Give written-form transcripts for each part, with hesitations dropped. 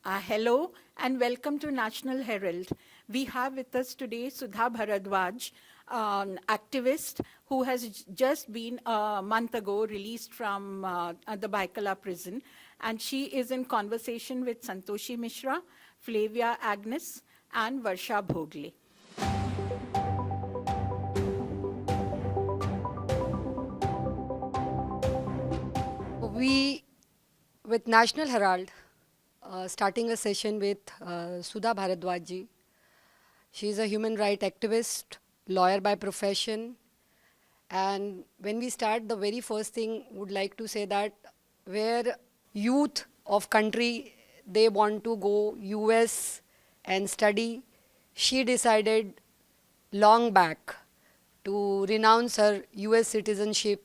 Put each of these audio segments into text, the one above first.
Hello and welcome to National Herald. We have with us today Sudha Bharadwaj, an activist who has just been a month ago released from the Baikala prison. And she is in conversation with Santoshi Mishra, Flavia Agnes, and Varsha Bhogle. We, with National Herald, starting a session with Sudha Bharadwaj ji. She is a human rights activist, lawyer by profession. And when we start, the very first thing would like to say that where youth of country, they want to go US and study, she decided long back to renounce her US citizenship,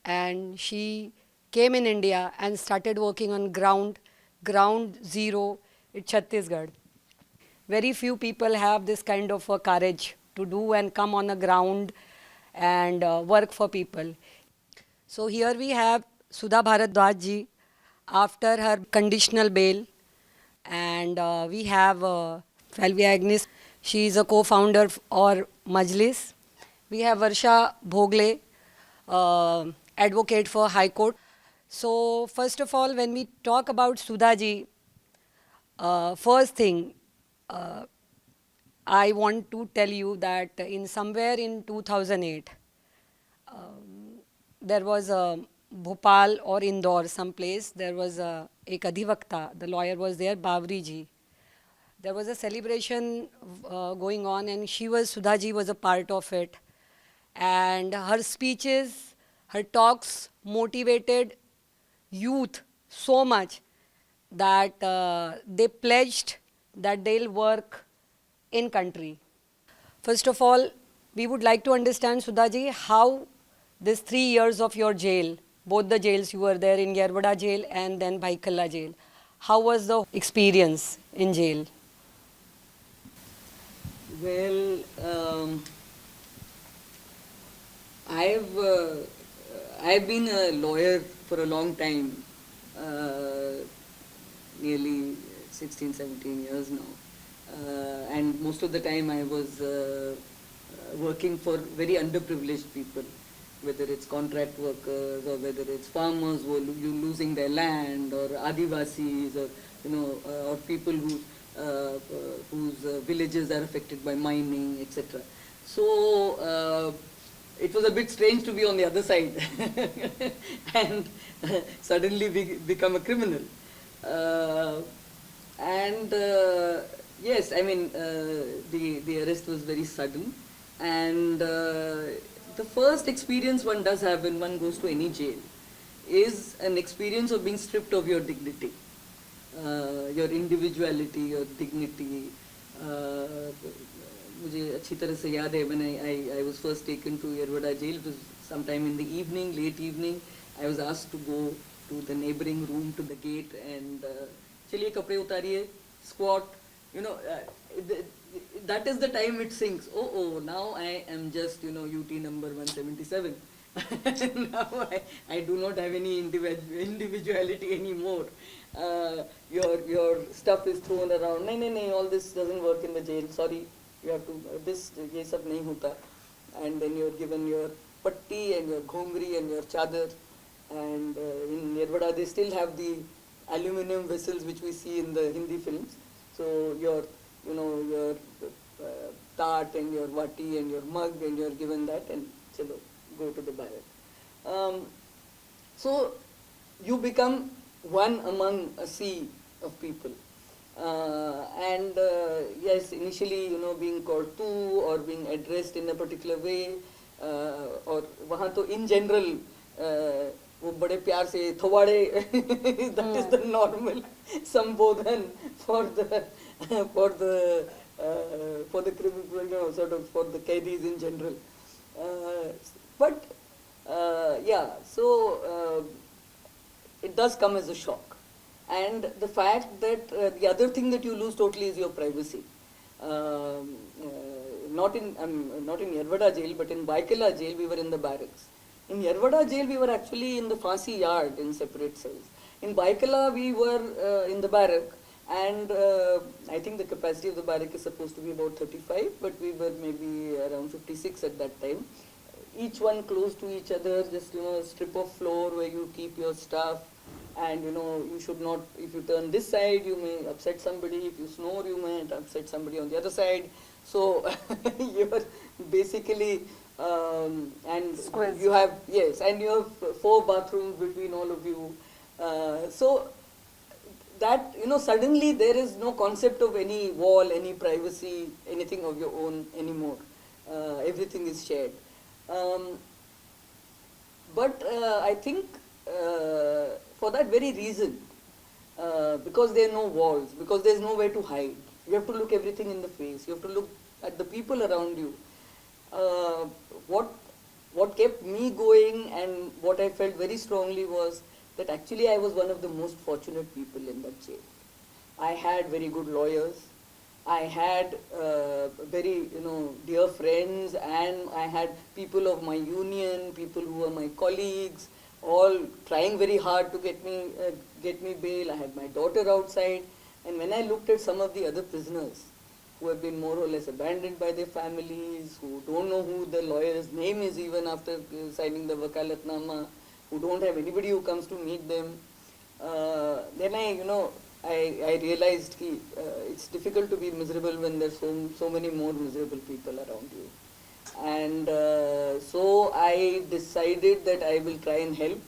and she came in India and started working on ground zero in Chhattisgarh. Very few people have this kind of a courage to do and come on the ground and work for people. So here we have Sudha Bharadwaj ji after her conditional bail, and we have Falvi Agnes. She is a co-founder or Majlis. We have Varsha Bhogle, advocate for High Court. So first of all, when we talk about Sudha ji, first thing, I want to tell you that in somewhere in 2008, there was a Bhopal or Indore, someplace, there was a ek adhivakta, the lawyer was there, Bavri ji. There was a celebration going on, and Sudha ji was a part of it. And her speeches, her talks motivated youth so much that they pledged that they'll work in country. First of all, we would like to understand, Sudhaji, how this 3 years of your jail, both the jails you were there in Yerwada jail and then Baikalla jail, how was the experience in jail? Well, I've uh, I've been a lawyer for a long time, nearly 16, 17 years now, and most of the time I was working for very underprivileged people, whether it's contract workers or whether it's farmers who are losing their land, or Adivasis, or or people whose villages are affected by mining, etc. So it was a bit strange to be on the other side and suddenly become a criminal. And yes, I mean, the arrest was very sudden, and the first experience one does have when one goes to any jail is an experience of being stripped of your dignity, your individuality, your dignity. मुझे अच्छी तरह से याद है when I was first taken to Yerwada jail. It was sometime in the evening, late evening. I was asked to go to the neighboring room to the gate and चलिए कपड़े उतारिए, squat. That is the time it sinks. Oh, now I am just UT number 177. Now I do not have any individuality anymore. Your stuff is thrown around. No, all this doesn't work in the jail. Sorry, you have to this ये सब नहीं होता. And then you're given your patti and your ghongri and your chadar. And in Yerwada they still have the aluminum vessels which we see in the Hindi films. So your tart and your vati and your mug, and you're given that, and chalo, go to the barrack. So you become one among a sea of people. And yes, initially, being called tu or being addressed in a particular way, or वहाँ तो in general वो बड़े प्यार से थवाड़े, that is the normal संबोधन for the criminal, sort of for the qaidis in general. But yeah, so it does come as a shock. And the fact that the other thing that you lose totally is your privacy. Not in Yerwada jail, but in Baikala jail we were in the barracks. In Yerwada jail we were actually in the Phansi yard in separate cells. In Baikala we were in the barrack, And I think the capacity of the barrack is supposed to be about 35, but we were maybe around 56 at that time. Each one close to each other, just a strip of floor where you keep your stuff, and you should not. If you turn this side, you may upset somebody. If you snore, you may upset somebody on the other side. So you're basically and Squeezed. you have, yes, and you have 4 bathrooms between all of you. So that suddenly there is no concept of any wall, any privacy, anything of your own anymore. Everything is shared. Um, but I think for that very reason, because there are no walls, because there is nowhere to hide, you have to look everything in the face. You have to look at the people around you. Uh, what kept me going and what I felt very strongly was that actually I was one of the most fortunate people in that jail. I had very good lawyers. I had very dear friends, and I had people of my union, people who were my colleagues, all trying very hard to get me bail. I had my daughter outside, and when I looked at some of the other prisoners who have been more or less abandoned by their families, who don't know who the lawyer's name is even after signing the wakalatnama, who don't have anybody who comes to meet them, then I realized that it's difficult to be miserable when there's so many more miserable people around you. And so I decided that I will try and help.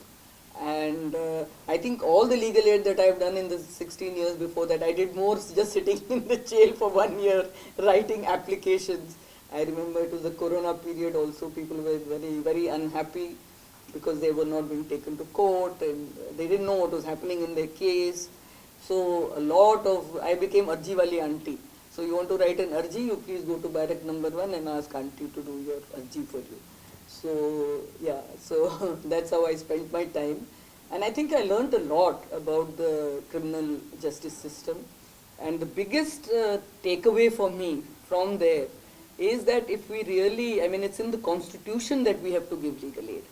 And I think all the legal aid that I've done in the 16 years before that, I did more just sitting in the jail for 1 year, writing applications. I remember it was the Corona period also. People were very, very unhappy because they were not being taken to court and they didn't know what was happening in their case. So I became Arji wali auntie. So you want to write an arji, you please go to barrack number 1 and ask auntie to do your arji for you. So yeah, so that's how I spent my time. And I think I learned a lot about the criminal justice system. And the biggest takeaway for me from there is that if we really, it's in the constitution that we have to give legal aid.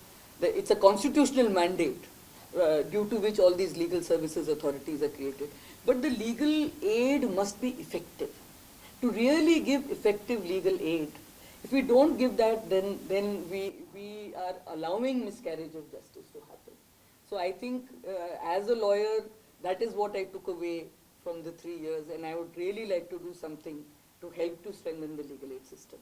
It's a constitutional mandate due to which all these legal services authorities are created. But the legal aid must be effective. To really give effective legal aid, if we don't give that, then we are allowing miscarriage of justice to happen. So I think as a lawyer, that is what I took away from the 3 years, and I would really like to do something to help to strengthen the legal aid system.